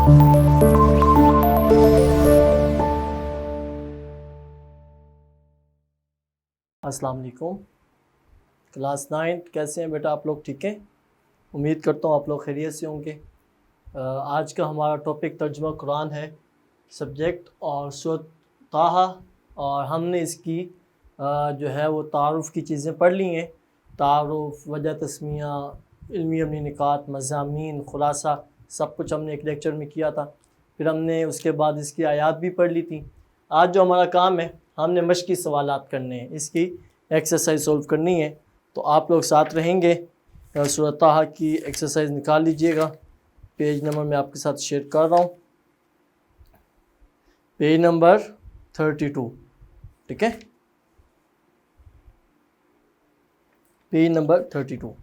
अस्सलाम वालेकुम। क्लास 9 कैसे हैं बेटा आप लोग? ठीक हैं, उम्मीद करता हूँ आप लोग खैरियत से होंगे। आज का हमारा टॉपिक तर्जुमा कुरान है, सब्जेक्ट और सूरत ताहा, और हमने इसकी जो है वो तारुफ़ की चीज़ें पढ़ ली हैं। तारुफ़, वजह तस्मिया, इल्मी अमली निकात, मज़ामीन, खुलासा, सब कुछ हमने एक लेक्चर में किया था। फिर हमने उसके बाद इसकी आयात भी पढ़ ली थी। आज जो हमारा काम है, हमने मश्की सवालात करने हैं, इसकी एक्सरसाइज सॉल्व करनी है। तो आप लोग साथ रहेंगे, सूरत ताहा की एक्सरसाइज निकाल लीजिएगा। पेज नंबर मैं आपके साथ शेयर कर रहा हूँ, पेज नंबर 32, ठीक है, पेज नंबर 32।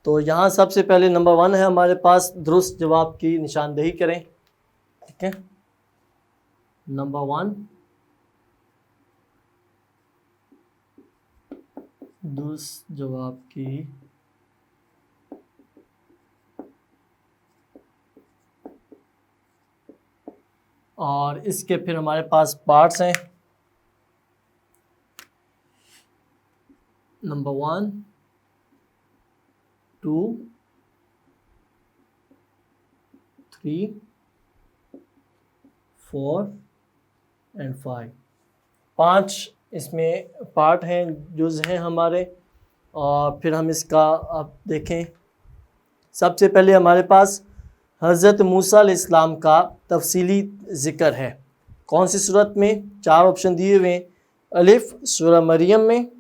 तो यहाँ सबसे पहले नंबर 1 है हमारे पास, दुरुस्त जवाब की निशानदेही करें, ठीक है। नंबर 1 दुरुस्त जवाब की और इसके फिर हमारे पास पार्ट्स हैं। Number 1, 2, 3, 4 and 5। 5 इसमें पार्ट हैं, जुज़ हैं हमारे। और फिर हम इसका अब देखें। सबसे पहले हमारे पास हज़रत मूसा अलैहिस्सलाम का तफसीली ज़िक्र है। कौन सी सूरत में? 4 ऑप्शन दिए हुए हैं। अलिफ सूरह मरियम में,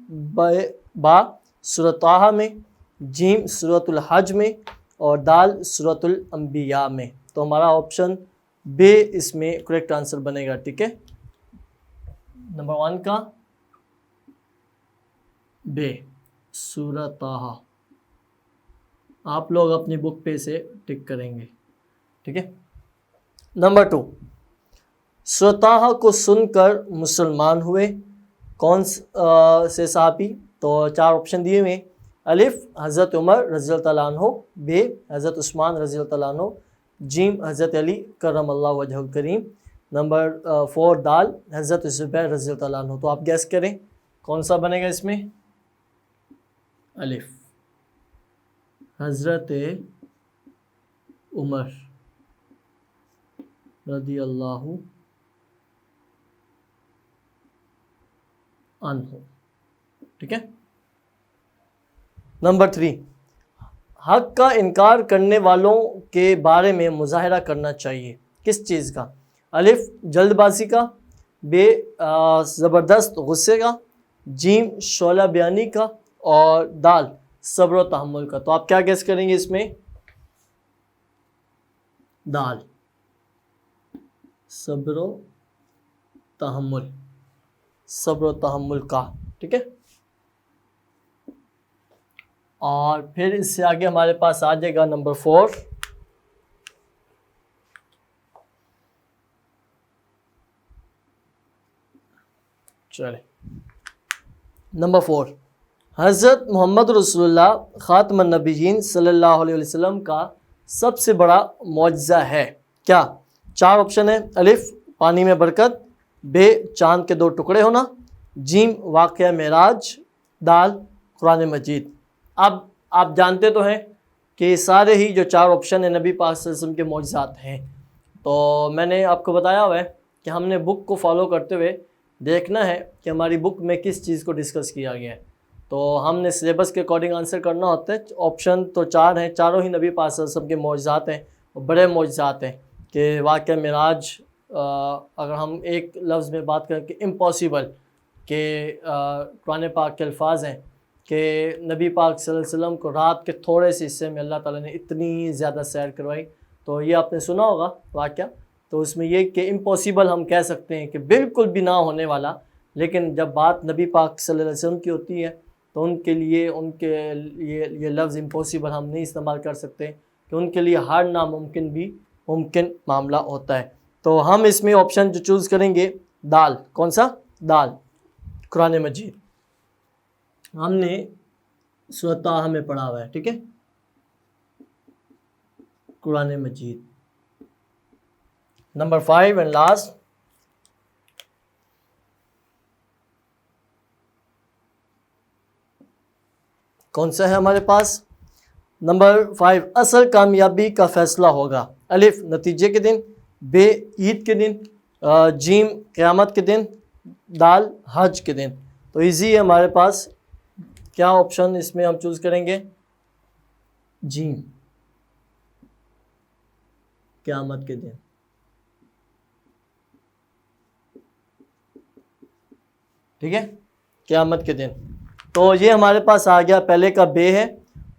बा सूरह ताहा में, जीम सूरतुल हज में, और दाल सूरतुल अंबिया में। तो हमारा ऑप्शन बे इसमें करेक्ट आंसर बनेगा, ठीक है। नंबर 1 का बे, सूरह ताहा। आप लोग अपनी बुक पे से टिक करेंगे, ठीक है। नंबर 2, सूरह ताहा को सुनकर मुसलमान हुए कौन से सहाबी? तो 4 ऑप्शन दिए हुए। अलिफ हज़रत उमर रज़ियल्लाहु तआला अन्हु, बे हज़रत उस्मान रज़ियल्लाहु तआला अन्हु, जीम हज़रत अली करमल्लाहु वजहुल करीम, नंबर 4 दाल हज़रत ज़ुबैर रज़ियल्लाहु तआला अन्हु। तो आप गैस करें कौन सा बनेगा इसमें? अलिफ हज़रत उमर रज़ियल्लाहु अन्हु, ठीक है। नंबर 3, हक का इनकार करने वालों के बारे में मुजाहरा करना चाहिए। किस चीज़ का? अलिफ जल्दबाजी का, बे ज़बरदस्त गुस्से का, जीम शोला बयानी का, और दाल सब्र व तहम्मुल का। तो आप क्या गैस करेंगे इसमें? दाल सब्र व तहम्मुल, सब्र व तहम्मुल का, ठीक है। और फिर इससे आगे हमारे पास आ जाएगा नंबर 4, चले नंबर 4, हज़रत मोहम्मद रसूलुल्लाह ख़ातमुन नबिय्यीन सल्लल्लाहु अलैहि वसल्लम का सबसे बड़ा मौजज़ा है क्या? 4 ऑप्शन है। अलिफ पानी में बरकत, बे चांद के 2 टुकड़े होना, जीम वाक़या मेराज, दाल कुरान मजीद। अब आप जानते तो हैं कि सारे ही जो 4 ऑप्शन हैं नबी पाक सल्लल्लाहु अलैहि वसल्लम के मौजज़ात हैं। तो मैंने आपको बताया हुआ है कि हमने बुक को फॉलो करते हुए देखना है कि हमारी बुक में किस चीज़ को डिस्कस किया गया है। तो हमने सिलेबस के अकॉर्डिंग आंसर करना होता है। ऑप्शन तो 4 हैं, चारों ही नबी पाक सल्लल्लाहु अलैहि वसल्लम के मौजज़ात हैं और बड़े मौजज़ात हैं कि वाक़या मेराज, अगर हम एक लफ्ज़ में बात करें कि इम्पॉसिबल, कि कुरान पाक के अल्फाज हैं कि नबी पाक सल्लल्लाहु अलैहि वसल्लम को रात के थोड़े से हिस्से में अल्लाह ताला ने इतनी ज़्यादा सैर करवाई। तो ये आपने सुना होगा वाक़या। तो उसमें ये कि इम्पॉसिबल हम कह सकते हैं कि बिल्कुल भी ना होने वाला, लेकिन जब बात नबी पाक सल्लल्लाहु अलैहि वसल्लम की होती है तो उनके लिए ये लफ्ज़ इम्पॉसिबल हम नहीं इस्तेमाल कर सकते कि उनके लिए हर नामुमकिन भी मुमकिन मामला होता है। तो हम इसमें ऑप्शन जो चूज़ करेंगे दाल, कौन सा? दाल कुरान मजीद। हमने सूरत ताहा में पढ़ा हुआ है, ठीक है, कुरान मजीद। नंबर 5 एंड लास्ट, कौन सा है हमारे पास? नंबर 5, असल कामयाबी का फैसला होगा। अलिफ नतीजे के दिन, बे ईद के दिन, जीम क़यामत के दिन, दाल हज के दिन। तो इजी है हमारे पास, क्या ऑप्शन इसमें हम चूज़ करेंगे? जीम, क़यामत के दिन। ठीक है, क़यामत के दिन। तो ये हमारे पास आ गया, पहले का बे है,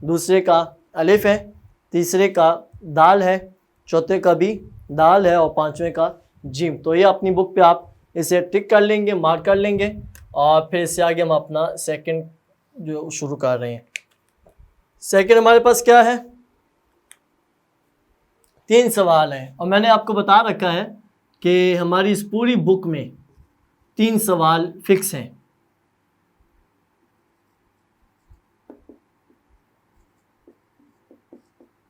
दूसरे का अलिफ है, तीसरे का दाल है, चौथे का भी दाल है और पांचवें का जीम। तो ये अपनी बुक पे आप इसे टिक कर लेंगे, मार्क कर लेंगे और फिर इससे आगे हम अपना सेकंड जो शुरू कर रहे हैं। सेकंड हमारे पास क्या है? 3 सवाल हैं और मैंने आपको बता रखा है कि हमारी इस पूरी बुक में 3 सवाल फिक्स हैं।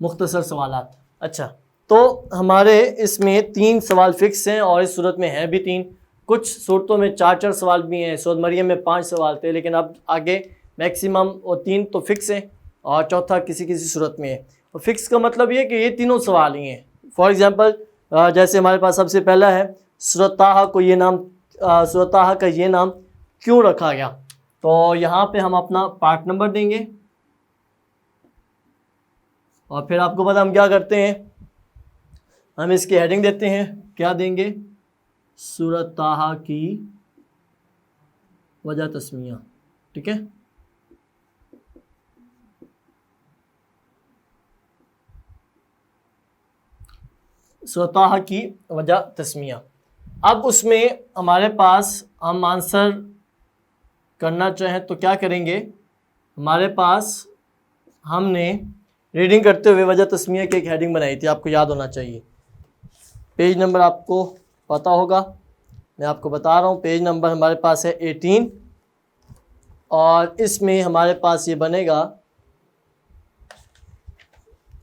मुख्तसर सवालात। अच्छा, तो हमारे इसमें 3 सवाल फिक्स हैं और इस सूरत में है भी 3। कुछ सूरतों में 4-4 सवाल भी हैं। सूरत मरियम में 5 सवाल थे, लेकिन अब आगे मैक्सिमम और 3 तो फिक्स हैं और चौथा किसी किसी सूरत में है। और फिक्स का मतलब ये कि ये तीनों सवाल ही हैं। फॉर एग्ज़ाम्पल जैसे हमारे पास सबसे पहला है सूरत ताहा को ये नाम, सूरत ताहा का ये नाम क्यों रखा गया? तो यहाँ पे हम अपना पार्ट नंबर देंगे और फिर आपको पता हम क्या करते हैं, हम इसकी हेडिंग देते हैं। क्या देंगे? सूरत ताहा की वजह तस्मिया। ठीक है, सूरत ताहा की वजह तस्मिया। अब उसमें हमारे पास हम आंसर करना चाहें तो क्या करेंगे? हमारे पास हमने रीडिंग करते हुए वजह तस्मिया की एक हेडिंग बनाई थी, आपको याद होना चाहिए। पेज नंबर आपको पता होगा, मैं आपको बता रहा हूँ। पेज नंबर हमारे पास है 18 और इसमें हमारे पास ये बनेगा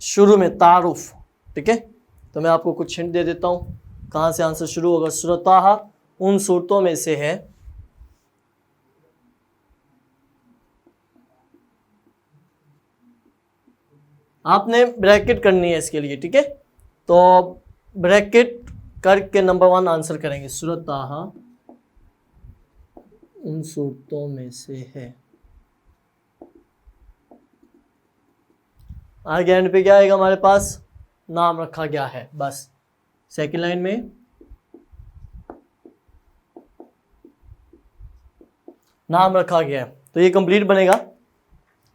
शुरू में तारुफ। ठीक है, तो मैं आपको कुछ हिंट दे देता हूँ कहाँ से आंसर शुरू होगा। सूरत ताहा उन सूरतों में से है आपने ब्रैकेट करनी है इसके लिए। ठीक है, तो ब्रैकेट करके नंबर 1 आंसर करेंगे। सूरत ताहा उन सूरतों में से है। आगे एंड पे क्या आएगा हमारे पास? नाम रखा गया है, बस। सेकंड लाइन में नाम रखा गया है, तो ये कंप्लीट बनेगा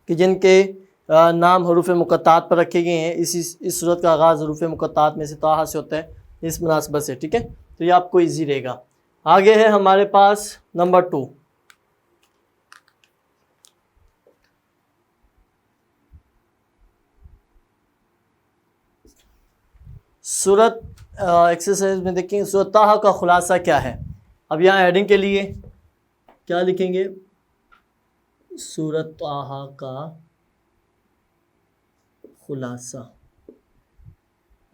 कि जिनके नाम हरूफ मुक़त्तात पर रखे गए हैं। इस सूरत का आगाज़ हरूफ मुक़त्तात में से ताहा से होता है, इस मुनासबत से। ठीक है, तो ये आपको इजी रहेगा। आगे है हमारे पास नंबर 2। सूरत एक्सरसाइज में देखेंगे सूरत ताहा का खुलासा क्या है। अब यहाँ हेडिंग के लिए क्या लिखेंगे? सूरत ताहा का खुलासा।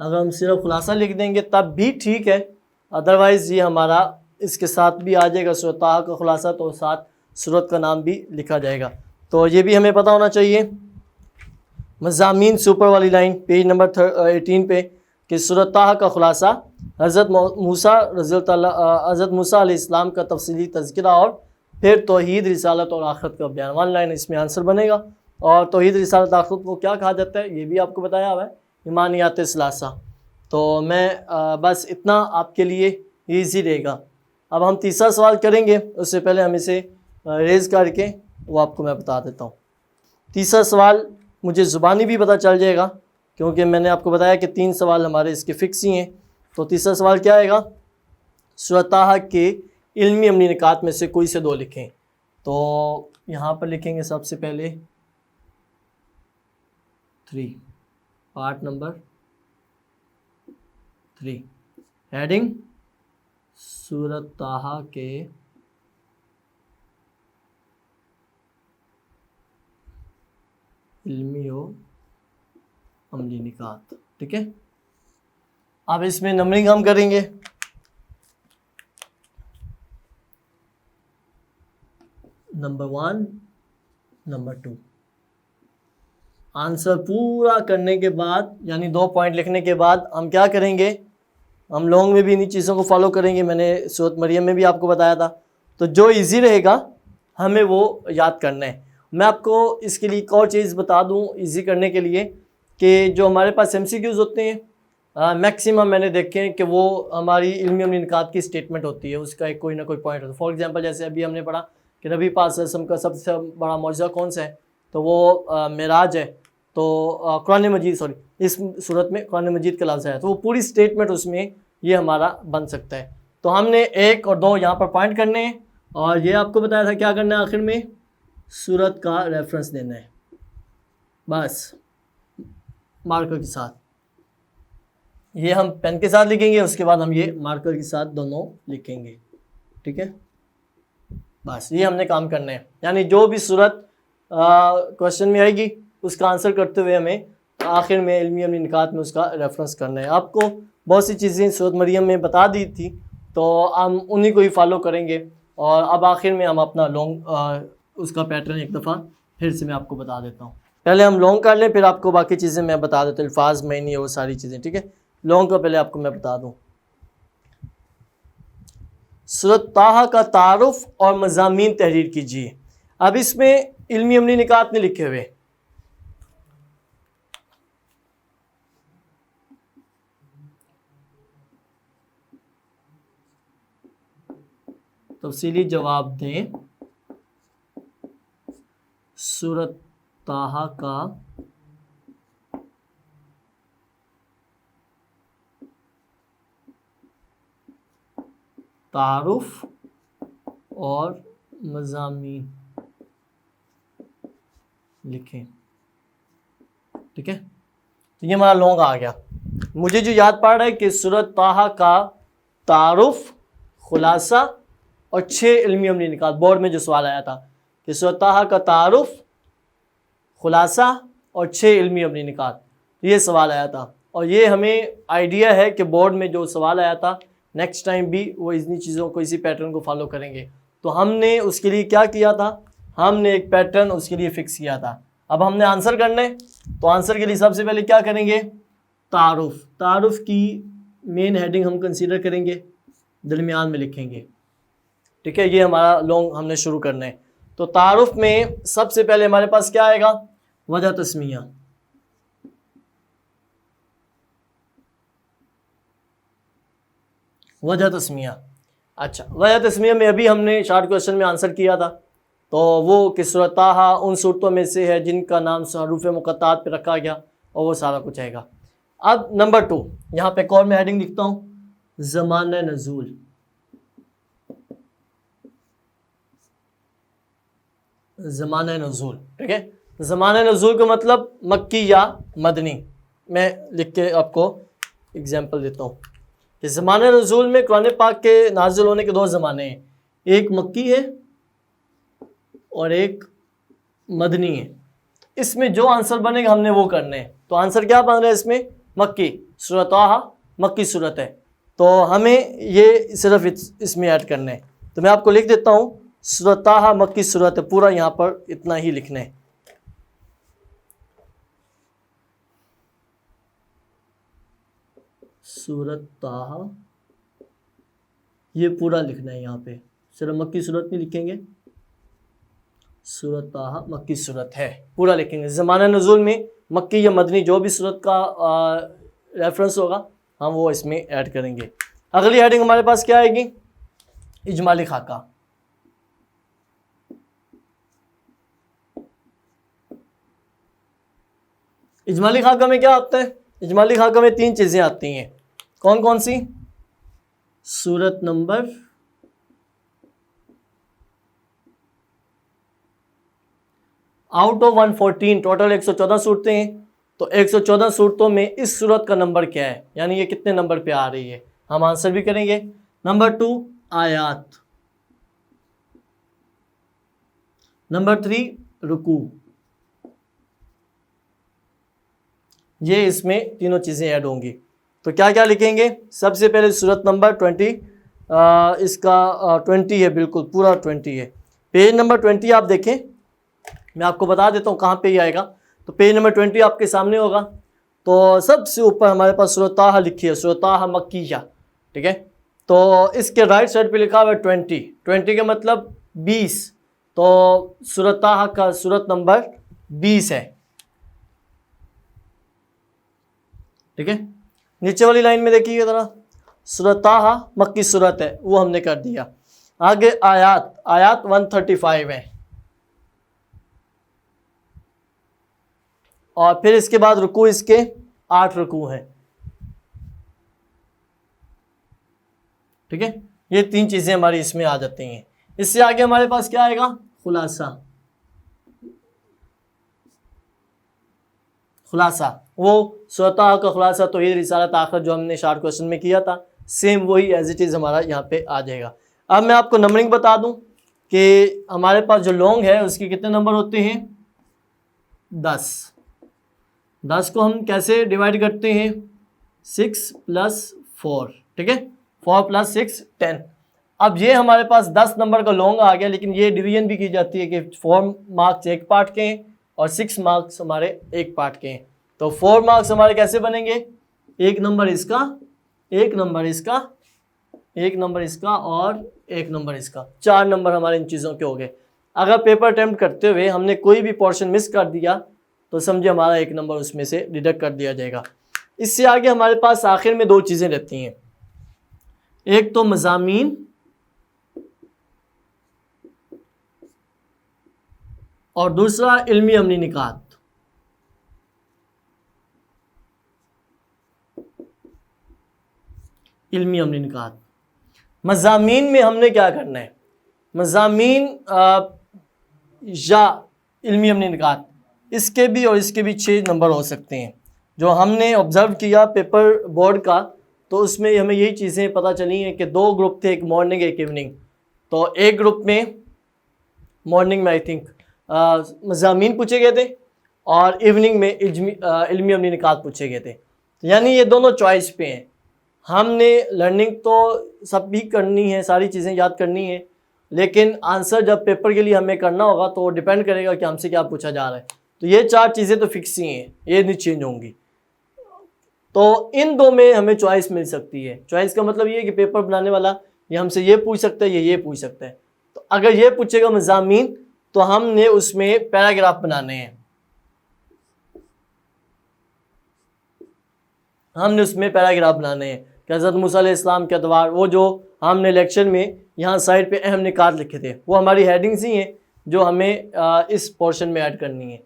अगर हम सिर्फ खुलासा लिख देंगे तब भी ठीक है, अदरवाइज़ ये हमारा इसके साथ भी आ जाएगा सूरत ताहा का खुलासा, तो साथ सूरत का नाम भी लिखा जाएगा। तो ये भी हमें पता होना चाहिए। मज़ामीन से ऊपर वाली लाइन पेज नंबर 18 पे कि सूरत ताहा का खुलासा हज़रत मूसा अलैहिस्सलाम का तफसीली तज़किरा और फिर तौहीद, रिसालत और आखिरत का बयान। 1 लाइन इसमें आंसर बनेगा। और तौहीद, रिसालत, आखिरत को क्या कहा जाता है ये भी आपको बताया हुआ है, ईमानियात सलासा। तो मैं बस इतना आपके लिए ईजी रहेगा। अब हम तीसरा सवाल करेंगे, उससे पहले हम इसे रेज़ करके वो आपको मैं बता देता हूँ। तीसरा सवाल मुझे ज़ुबानी भी पता चल जाएगा क्योंकि मैंने आपको बताया कि 3 सवाल हमारे इसके फ़िक्स ही हैं। तो तीसरा सवाल क्या आएगा? सूरत ताहा के इल्मी अमली निकात में से कोई से 2 लिखें। तो यहाँ पर लिखेंगे सबसे पहले 3, पार्ट नंबर 3, हेडिंग सूरत ताहा के इल्मी व अमली निकात। ठीक है, अब इसमें नंबरिंग हम करेंगे। Number 1, number 2। आंसर पूरा करने के बाद यानी 2 पॉइंट लिखने के बाद हम क्या करेंगे, हम लॉन्ग में भी इन्हीं चीज़ों को फॉलो करेंगे। मैंने सूरत मरियम में भी आपको बताया था। तो जो इजी रहेगा हमें वो याद करना है। मैं आपको इसके लिए एक और चीज़ बता दूं इजी करने के लिए कि जो हमारे पास MCQs होते हैं मैक्सिमम मैंने देखे हैं कि वो हमारी इल्मी अमली निकात की स्टेटमेंट होती है, उसका एक कोई ना कोई पॉइंट होता है। फॉर एग्जांपल जैसे अभी हमने पढ़ा कि नबी पाक सल्लल्लाहु अलैहि वसल्लम का सबसे बड़ा मौजज़ा कौन सा है, तो वो मेराज है। तो कुरान मजीद इस सूरत में कुरान मजीद का लफ्ज़ है, तो वो पूरी स्टेटमेंट उसमें ये हमारा बन सकता है। तो हमने 1 और 2 यहाँ पर पॉइंट करने हैं और ये आपको बताया था क्या करना है, आखिर में सूरत का रेफरेंस देना है बस मार्कर के साथ। ये हम पेन के साथ लिखेंगे, उसके बाद हम ये मार्कर के साथ दोनों लिखेंगे। ठीक है, बस ये हमने काम करना है। यानी जो भी सूरत क्वेश्चन में आएगी उसका आंसर करते हुए हमें आखिर में इल्मी अमली निकात में उसका रेफरेंस करना है। आपको बहुत सी चीज़ें सूरत मरियम में बता दी थी, तो हम उन्हीं को ही फॉलो करेंगे। और अब आखिर में हम अपना लॉन्ग उसका पैटर्न एक दफ़ा फिर से मैं आपको बता देता हूँ। पहले हम लॉन्ग कर लें, फिर आपको बाकी चीज़ें मैं बता देता हूँ, अल्फाज मैनी वो सारी चीज़ें। ठीक है, लॉन्ग का पहले आपको मैं बता दूँ। सूरत ताहा का तारुफ और मज़ामीन तहरीर कीजिए। अब इसमें इल्मी अमली निकात नहीं लिखे हुए, तफसीली जवाब दें। सूरत ताहा का तारुफ और मज़ामीन लिखें। ठीक है, तो ये हमारा लॉन्ग आ गया। मुझे जो याद पड़ रहा है कि सूरत ताहा का तारुफ, खुलासा और 6 इल्मी अमली निकात। बोर्ड में जो सवाल आया था कि सूरत ताहा का तारुफ, खुलासा और 6 इल्मी अमली निकात, ये सवाल आया था। और ये हमें आइडिया है कि बोर्ड में जो सवाल आया था नेक्स्ट टाइम भी वो इन्हीं चीज़ों को, इसी पैटर्न को फॉलो करेंगे। तो हमने उसके लिए क्या किया था, हमने एक पैटर्न उसके लिए फ़िक्स किया था। अब हमने आंसर करना है, तो आंसर के लिए सबसे पहले क्या करेंगे, तारुफ। तारुफ की मेन हेडिंग हम कंसीडर करेंगे, दरमियान में लिखेंगे। ठीक है, ये हमारा लॉन्ग हमने शुरू करना है। तो तारुफ में सबसे पहले हमारे पास क्या आएगा, वजह तस्मिया। वजह तस्मिया, अच्छा, वजह तस्मिया में अभी हमने शॉर्ट क्वेश्चन में आंसर किया था। तो वो कि सूरत ताहा उन सूरतों में से है जिनका नाम हरूफ मुक़त्तात पे रखा गया, और वो सारा कुछ आएगा। अब नंबर 2 यहाँ पे कौन में हेडिंग लिखता हूँ, ज़माना नज़ूल। ज़माना नज़ूल, ठीक है, ज़माना नज़ूल का मतलब मक्की या मदनी। मैं लिख के आपको एग्जांपल देता हूँ कि ज़माना नज़ूल में कुरान पाक के नाज़िल होने के 2 ज़माने हैं, एक मक्की है और एक मदनी है। इसमें जो आंसर बनेगा हमने वो करने हैं। तो आंसर क्या बन रहा है इसमें, मक्की। सूरत ताहा मक्की सूरत है, तो हमें ये सिर्फ इसमें ऐड करना है। तो मैं आपको लिख देता हूँ, सूरत ताहा मक्की सूरत है, पूरा यहाँ पर इतना ही लिखना है। सूरत ताहा ये पूरा लिखना है, यहाँ पे सिर्फ मक्की सूरत नहीं लिखेंगे, सूरत ताहा मक्की सूरत है पूरा लिखेंगे। ज़माना नज़ूल में मक्की या मदनी जो भी सूरत का रेफरेंस होगा हम वो इसमें ऐड करेंगे। अगली हेडिंग हमारे पास क्या आएगी, इजमाली खाका। इजमाली खाका में क्या आता है, इजमाली खाका में 3 चीज़ें आती हैं। कौन कौन सी, सूरत नंबर, आउट ऑफ 114 टोटल 114 सूरतें हैं, तो 114 सूरतों में इस सूरत का नंबर क्या है, यानी ये कितने नंबर पे आ रही है, हम आंसर भी करेंगे। नंबर 2 आयात, नंबर 3 रुकू, ये इसमें तीनों चीज़ें ऐड होंगी। तो क्या क्या लिखेंगे? सबसे पहले सूरत नंबर 20, इसका 20 है, बिल्कुल पूरा 20 है। पेज नंबर 20 आप देखें, मैं आपको बता देता हूँ कहाँ पे ही आएगा। तो पेज नंबर 20 आपके सामने होगा। तो सबसे ऊपर हमारे पास सूरत ताहा लिखी है, सूरत ताहा मक्किया, ठीक है। तो इसके राइट साइड पे लिखा हुआ है 20, 20 का मतलब 20। तो सूरत ताहा का सूरत नंबर 20 है, ठीक है। नीचे वाली लाइन में देखिए ज़रा, सूरत ताहा मक्की सूरत है, वो हमने कर दिया। आगे आयात, आयात 135 है, और फिर इसके बाद रुकू, इसके 8 रुकू हैं, ठीक है। ये 3 चीज़ें हमारी इसमें आ जाती हैं। इससे आगे हमारे पास क्या आएगा? खुलासा। खुलासा वो सूरत ताहा का खुलासा तो ये रिसालत आखिर जो हमने शार्ट क्वेश्चन में किया था, सेम वही एज इट इज़ हमारा यहाँ पे आ जाएगा। अब मैं आपको नंबरिंग बता दूं कि हमारे पास जो लॉन्ग है उसके कितने नंबर होते हैं? 10। 10 को हम कैसे डिवाइड करते हैं? 6 + 4, ठीक है। 4 + 6 10। अब ये हमारे पास 10 नंबर का लॉन्ग आ गया, लेकिन ये डिवीजन भी की जाती है कि 4 मार्क्स एक पार्ट के हैं और 6 मार्क्स हमारे एक पार्ट के हैं। तो 4 मार्क्स हमारे कैसे बनेंगे? एक नंबर इसका, एक नंबर इसका, एक नंबर इसका और एक नंबर इसका, 4 नंबर हमारे इन चीज़ों के हो गए। अगर पेपर अटेम्प्ट करते हुए हमने कोई भी पोर्शन मिस कर दिया तो समझे हमारा एक नंबर उसमें से डिडक्ट कर दिया जाएगा। इससे आगे हमारे पास आखिर में 2 चीज़ें रहती हैं, एक तो मज़ामीन और दूसरा इल्मी अमली निकात। इल्मी अमली निकात, मज़ामीन में हमने क्या करना है? मज़ामीन या इल्मी अमली निकात, इसके भी और इसके भी 6 नंबर हो सकते हैं। जो हमने ऑब्ज़र्व किया पेपर बोर्ड का, तो उसमें हमें यही चीज़ें पता चली हैं कि 2 ग्रुप थे, एक मॉर्निंग एक इवनिंग। तो एक ग्रुप में मॉर्निंग में आई थिंक मज़ामीन पूछे गए थे और इवनिंग में इल्मी अमली निकात पूछे गए थे। तो यानी ये दोनों चॉइस पे हैं। हमने लर्निंग तो सब भी करनी है, सारी चीज़ें याद करनी है, लेकिन आंसर जब पेपर के लिए हमें करना होगा तो डिपेंड करेगा कि हमसे क्या पूछा जा रहा है। तो ये 4 चीज़ें तो फिक्स ही हैं, ये नहीं चेंज होंगी। तो इन 2 में हमें चॉइस मिल सकती है। चॉइस का मतलब ये कि पेपर बनाने वाला ये हमसे ये पूछ सकता है, ये पूछ सकता है। तो अगर ये पूछेगा मज़ामीन, तो हमने उसमें पैराग्राफ बनाने हैं, हमने उसमें पैराग्राफ बनाने हैं कि हज़रत मूसा अलैहिस्सलाम के अतवार, वो जो हमने लेक्चर में यहाँ साइड पे अहम निकात लिखे थे, वो हमारी हेडिंग्स ही हैं जो हमें इस पोर्शन में ऐड करनी है।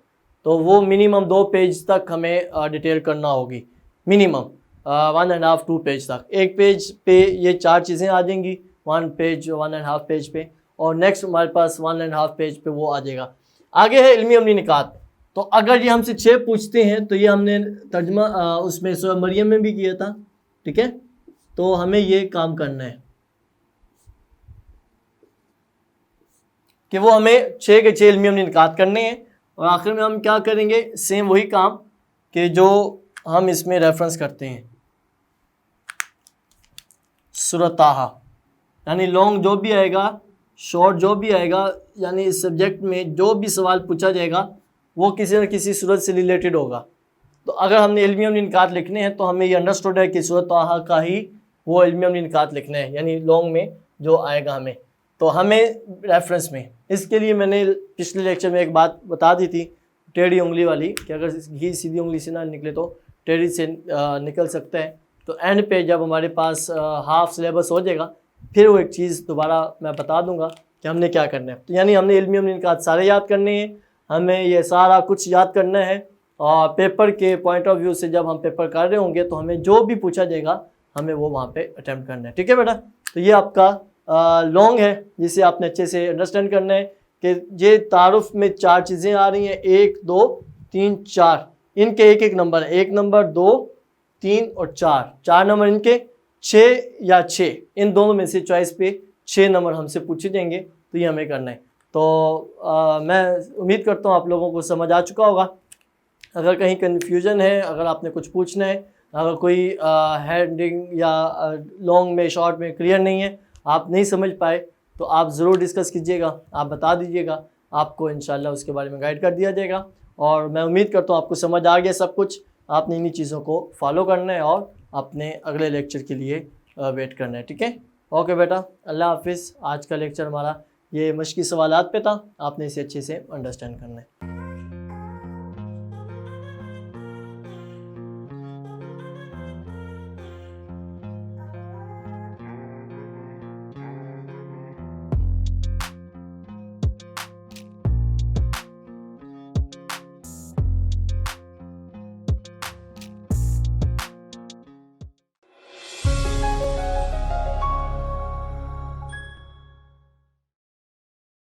तो वो मिनिमम 2 पेज तक हमें डिटेल करना होगी, मिनिमम 1.5 2 पेज तक। एक पेज पे ये 4 चीज़ें आ जाएंगी, 1 पेज 1.5 पेज पे, और नेक्स्ट हमारे पास 1.5 पेज पे वो आ जाएगा। आगे है इल्मी अमली निकात। तो अगर ये हमसे 6 पूछते हैं तो ये हमने तर्जमा उसमें सूरह मरियम में भी किया था, ठीक है। तो हमें ये काम करना है कि वो हमें 6 के 6 इल्मी अमली निकात करने हैं, और आखिर में हम क्या करेंगे? सेम वही काम कि जो हम इसमें रेफरेंस करते हैं, सूरत ताहा। यानी लॉन्ग जो भी आएगा, शॉर्ट जो भी आएगा, यानी इस सब्जेक्ट में जो भी सवाल पूछा जाएगा वो किसी न किसी सूरत से रिलेटेड होगा। तो अगर हमने इल्मी अमली निकात लिखने हैं तो हमें ये अंडरस्टूड है कि सूरत ताहा का ही वो इल्मी अमली निकात लिखना है, यानी लॉन्ग में जो आएगा हमें, तो हमें रेफरेंस में। इसके लिए मैंने पिछले लेक्चर में एक बात बता दी थी, टेढ़ी उंगली वाली, कि अगर घी सीधी उंगली से ना निकले तो टेढ़ी से निकल सकता है। तो एंड पे जब हमारे पास हाफ सिलेबस हो जाएगा, फिर वो एक चीज़ दोबारा मैं बता दूंगा कि हमने क्या करना है। तो यानी हमने इल्मी अमली निकात सारे याद करने हैं, हमें ये सारा कुछ याद करना है, और पेपर के पॉइंट ऑफ व्यू से जब हम पेपर कर रहे होंगे तो हमें जो भी पूछा जाएगा हमें वो वहाँ पे अटेम्प्ट करना है, ठीक है बेटा। तो ये आपका लॉन्ग है, जिसे आपने अच्छे से अंडरस्टैंड करना है कि ये तारुफ में 4 चीज़ें आ रही हैं, 1 2 3 4, इनके एक एक नंबर है, 1 नंबर 2 3 और 4 नंबर इनके, 6 या 6, इन दोनों में से चॉइस पे 6 नंबर हमसे पूछे जाएंगे। तो ये हमें करना है। तो मैं उम्मीद करता हूँ आप लोगों को समझ आ चुका होगा। अगर कहीं कन्फ्यूजन है, अगर आपने कुछ पूछना है, अगर कोई हेडिंग या लॉन्ग में शॉर्ट में क्लियर नहीं है, आप नहीं समझ पाए, तो आप ज़रूर डिस्कस कीजिएगा, आप बता दीजिएगा, आपको इंशाल्लाह उसके बारे में गाइड कर दिया जाएगा। और मैं उम्मीद करता हूँ आपको समझ आ गया सब कुछ। आपने इन्हीं चीज़ों को फॉलो करना है और अपने अगले लेक्चर के लिए वेट करना है। ठीक है, ओके बेटा, अल्लाह हाफिज़। आज का लेक्चर हमारा ये मश्की सवालात पे था, आपने इसे अच्छे से अंडरस्टैंड करना है।